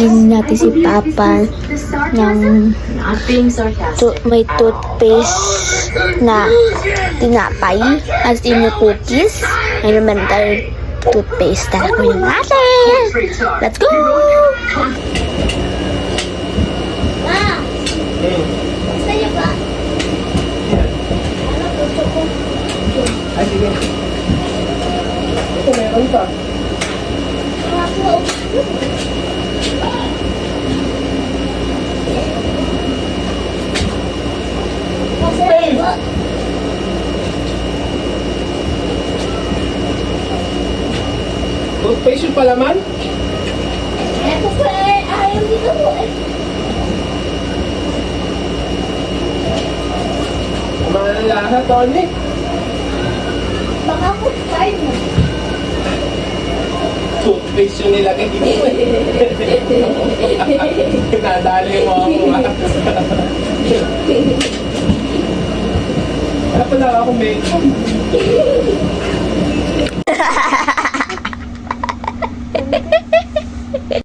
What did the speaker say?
kain natin si Papa ng may toothpaste na tinapay at yung cookies. May naman tayo toothpaste. Tara, kunin natin! Let's go! Ma! Gusto niyo ba? Ano gusto ko? Ay, sige. Ito, meron pa. Ako. Kasi ba? Toothpaste yung palaman? Ito po eh. Ayaw dito po eh. Mga lasa, Tony. Baka po kain mo. Toothpaste yung nilagay dito eh. Nadali mo ako. Wala pala ako makeup.